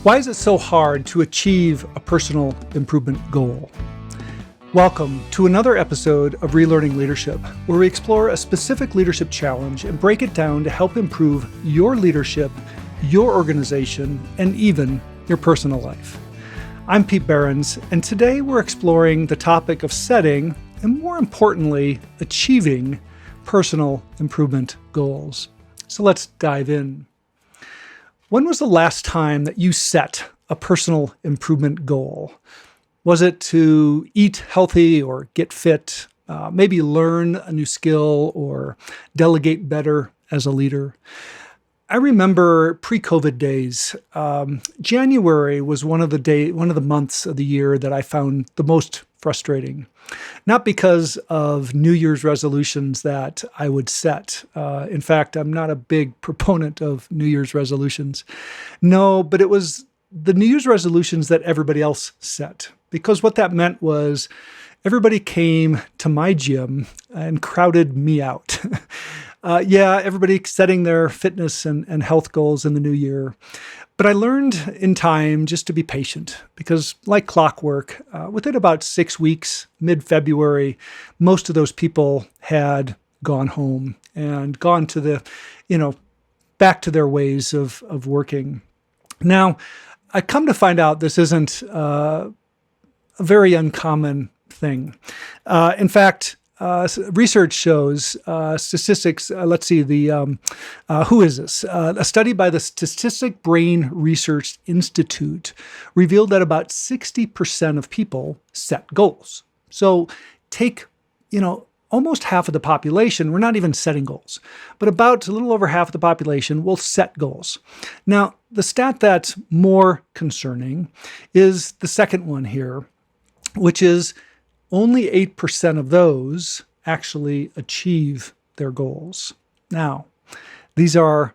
Why is it so hard to achieve a personal improvement goal? Welcome to another episode of Relearning Leadership, where we explore a specific leadership challenge and break it down to help improve your leadership, your organization, and even your personal life. I'm Pete Behrens, and today we're exploring the topic of setting, and more importantly, achieving personal improvement goals. So let's dive in. When was the last time that you set a personal improvement goal? Was it to eat healthy or get fit, maybe learn a new skill or delegate better as a leader? I remember pre-COVID days, January was one of the months of the year that I found the most frustrating. Not because of New Year's resolutions that I would set. In fact, I'm not a big proponent of New Year's resolutions. No, but it was the New Year's resolutions that everybody else set. Because what that meant was everybody came to my gym and crowded me out. Everybody setting their fitness and health goals in the new year. But I learned in time just to be patient because like clockwork, within about 6 weeks, mid-February, most of those people had gone home and gone to back to their ways of working. Now, I come to find out this isn't a very uncommon thing. In fact, research shows statistics. Let's see, who is this? A study by the Statistic Brain Research Institute revealed that about 60% of people set goals. So take, almost half of the population, we're not even setting goals, but about a little over half of the population will set goals. Now, the stat that's more concerning is the second one here, which is only 8% of those actually achieve their goals. Now, these are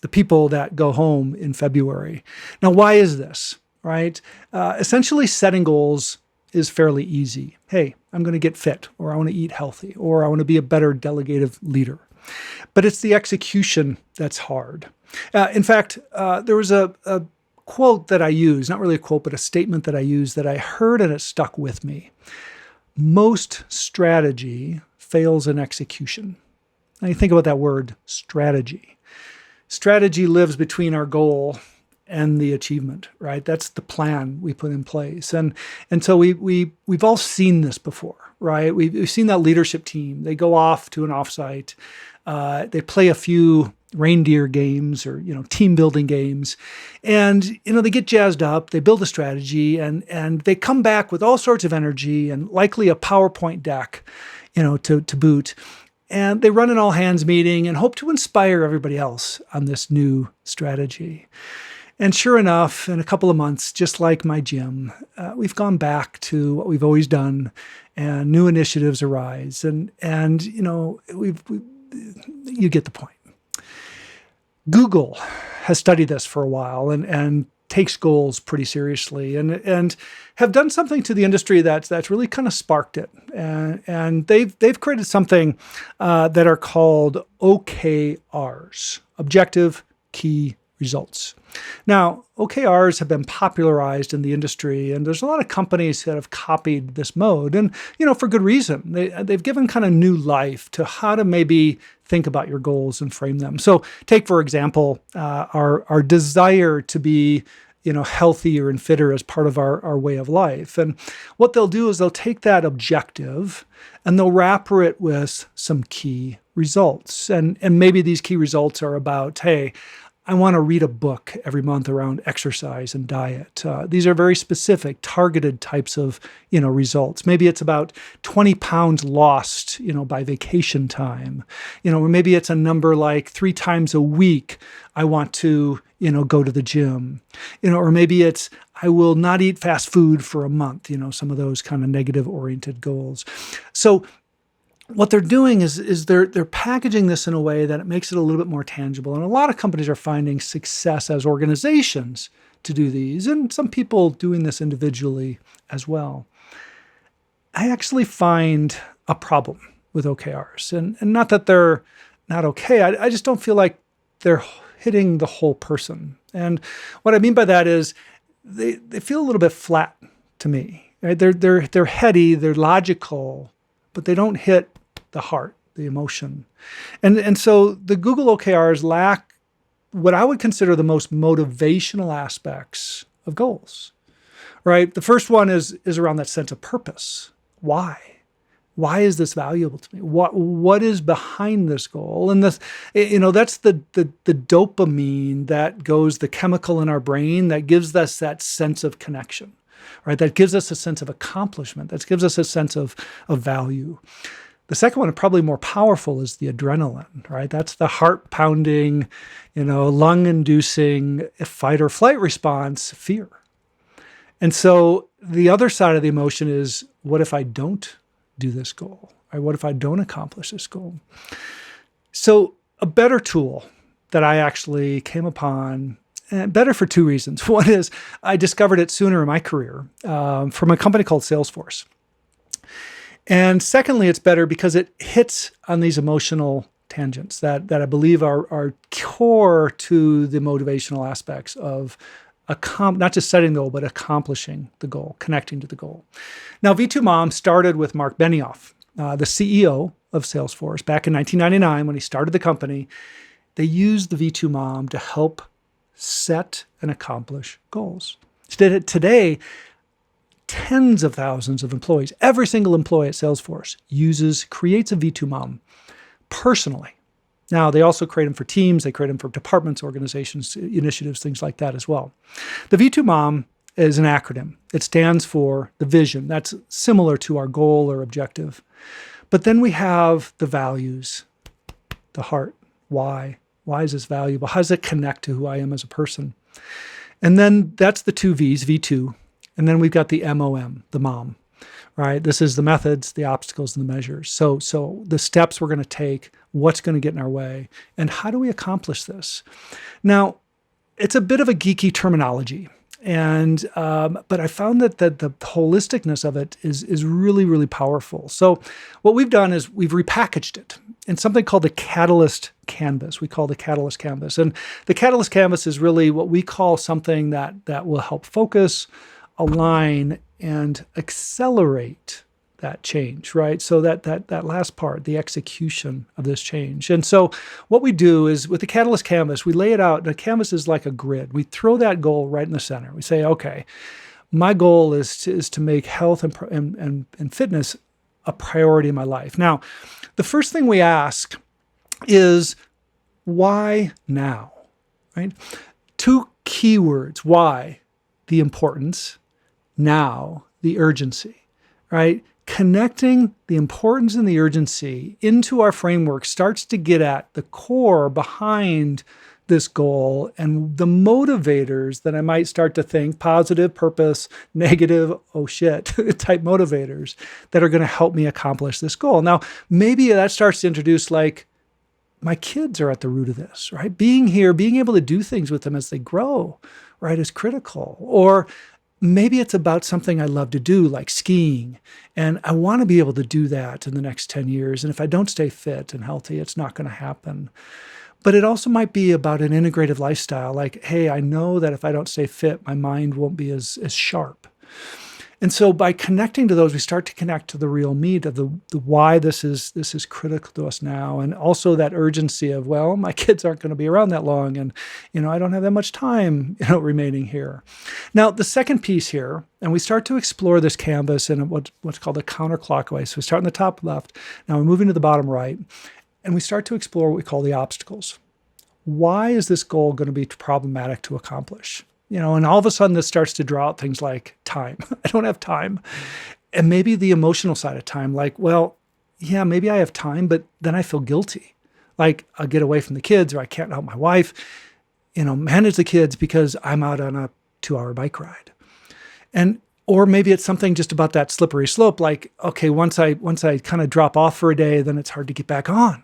the people that go home in February. Now, why is this, right? Essentially, setting goals is fairly easy. Hey, I'm going to get fit, or I want to eat healthy, or I want to be a better delegative leader. But it's the execution that's hard. In fact, there was a quote that I used, not really a quote, but a statement that I used that I heard and it stuck with me. Most strategy fails in execution. Now you think about that word, strategy. Strategy lives between our goal and the achievement, right? That's the plan we put in place. And so we've all seen this before, right? We've seen that leadership team. They go off to an offsite. They play a few reindeer games or, team building games. And, they get jazzed up, they build a strategy and they come back with all sorts of energy and likely a PowerPoint deck, to boot. And they run an all hands meeting and hope to inspire everybody else on this new strategy. And sure enough, in a couple of months, just like my gym, we've gone back to what we've always done and new initiatives arise. And you get the point. Google has studied this for a while and takes goals pretty seriously and have done something to the industry that's really kind of sparked it. And they've created something that are called OKRs, Objective Key Results. Now, OKRs have been popularized in the industry, and there's a lot of companies that have copied this mode, and for good reason. They've given kind of new life to how to maybe think about your goals and frame them. So, take for example our desire to be healthier and fitter as part of our way of life. And what they'll do is they'll take that objective and they'll wrapper it with some key results, and maybe these key results are about, hey, I want to read a book every month around exercise and diet. These are very specific, targeted types of, results. Maybe it's about 20 pounds lost, by vacation time. Or maybe it's a number like 3 times a week I want to, go to the gym. Or maybe it's I will not eat fast food for a month. Some of those kind of negative-oriented goals. So what they're doing is they're packaging this in a way that it makes it a little bit more tangible. And a lot of companies are finding success as organizations to do these, and some people doing this individually as well. I actually find a problem with OKRs, and not that they're not okay. I just don't feel like they're hitting the whole person. And what I mean by that is they feel a little bit flat to me. Right? They're heady, they're logical, but they don't hit the heart, the emotion. And so the Google OKRs lack what I would consider the most motivational aspects of goals. Right? The first one is around that sense of purpose. Why? Why is this valuable to me? What is behind this goal? And this, that's the dopamine that goes, the chemical in our brain that gives us that sense of connection, right? That gives us a sense of accomplishment. That gives us a sense of value. The second one, probably more powerful, is the adrenaline, right? That's the heart pounding, lung inducing fight or flight response, fear. And so the other side of the emotion is, what if I don't do this goal? Or what if I don't accomplish this goal? So a better tool that I actually came upon, and better for two reasons. One is I discovered it sooner in my career from a company called Salesforce. And secondly, it's better because it hits on these emotional tangents that I believe are core to the motivational aspects of not just setting the goal, but accomplishing the goal, connecting to the goal. Now, V2 Mom started with Mark Benioff, the CEO of Salesforce, back in 1999 when he started the company. They used the V2 Mom to help set and accomplish goals. Today, tens of thousands of employees, every single employee at Salesforce creates a V2 Mom personally. Now, they also create them for teams, they create them for departments, organizations, initiatives, things like that as well. The V2 Mom is an acronym. It stands for the vision. That's similar to our goal or objective. But then we have the values, the heart. Why? Why is this valuable? How does it connect to who I am as a person? And then that's the two V's, V2. And then we've got the MOM, the mom, right? This is the methods, the obstacles, and the measures. So the steps we're going to take, what's going to get in our way, and how do we accomplish this? Now, it's a bit of a geeky terminology, but I found that the holisticness of it is really, really powerful. So what we've done is we've repackaged it in something called the Catalyst Canvas. We call the Catalyst Canvas. And the Catalyst Canvas is really what we call something that will help focus, align, and accelerate that change, right? So that last part, the execution of this change. And so what we do is with the Catalyst Canvas, we lay it out. The canvas is like a grid. We throw that goal right in the center. We say, okay, my goal is to make health and fitness a priority in my life. Now, the first thing we ask is, why now, right? Two keywords: why, the importance; now, the urgency, right? Connecting the importance and the urgency into our framework starts to get at the core behind this goal and the motivators that I might start to think, positive, purpose, negative, oh shit, type motivators that are going to help me accomplish this goal. Now, maybe that starts to introduce, like, my kids are at the root of this, right? Being here, being able to do things with them as they grow, right, is critical. Or maybe it's about something I love to do, like skiing, and I want to be able to do that in the next 10 years. And if I don't stay fit and healthy, it's not going to happen. But it also might be about an integrative lifestyle, like, hey, I know that if I don't stay fit, my mind won't be as sharp. And so by connecting to those, we start to connect to the real meat of the why this is critical to us now. And also that urgency of, well, my kids aren't going to be around that long, and I don't have that much time remaining here. Now, the second piece here, and we start to explore this canvas in what's called a counterclockwise. So we start in the top left, now we're moving to the bottom right, and we start to explore what we call the obstacles. Why is this goal going to be problematic to accomplish? And all of a sudden this starts to draw out things like time. I don't have time. And maybe the emotional side of time, like, well, yeah, maybe I have time, but then I feel guilty. Like, I'll get away from the kids, or I can't help my wife, manage the kids because I'm out on a 2-hour bike ride. Or maybe it's something just about that slippery slope. Like, okay, once I kind of drop off for a day, then it's hard to get back on.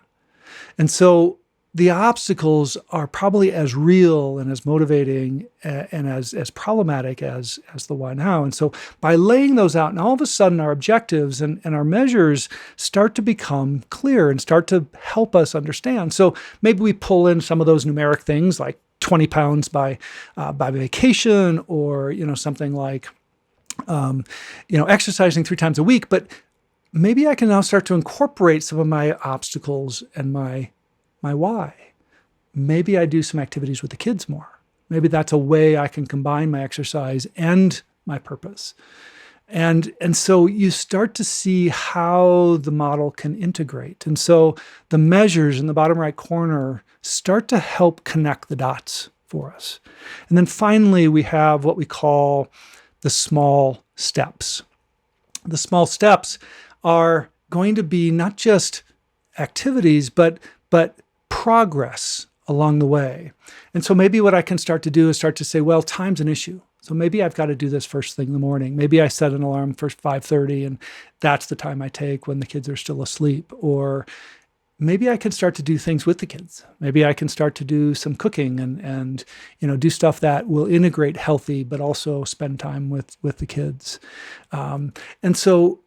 And so the obstacles are probably as real and as motivating and as problematic as the why now. And so by laying those out, and all of a sudden our objectives and our measures start to become clear and start to help us understand. So maybe we pull in some of those numeric things like 20 pounds by vacation, or something like exercising 3 times a week. But maybe I can now start to incorporate some of my obstacles and my why. Maybe I do some activities with the kids more. Maybe that's a way I can combine my exercise and my purpose. And so you start to see how the model can integrate. And so the measures in the bottom right corner start to help connect the dots for us. And then finally, we have what we call the small steps. The small steps are going to be not just activities, but progress along the way. And so maybe what I can start to do is start to say, well, time's an issue. So maybe I've got to do this first thing in the morning. Maybe I set an alarm for 5:30 and that's the time I take when the kids are still asleep. Or maybe I can start to do things with the kids. Maybe I can start to do some cooking and do stuff that will integrate healthy, but also spend time with the kids. And so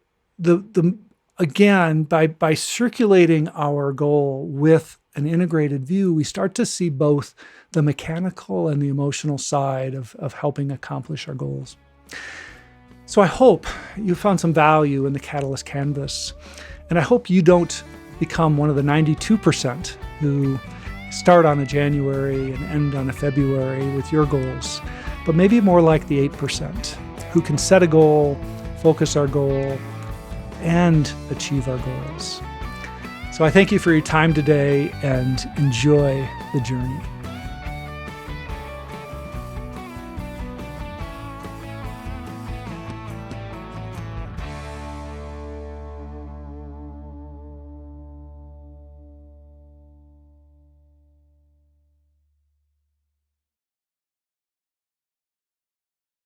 again, by circulating our goal with an integrated view, we start to see both the mechanical and the emotional side of helping accomplish our goals. So I hope you found some value in the Catalyst Canvas, and I hope you don't become one of the 92% who start on a January and end on a February with your goals, but maybe more like the 8% who can set a goal, focus our goal, and achieve our goals. So I thank you for your time today and enjoy the journey.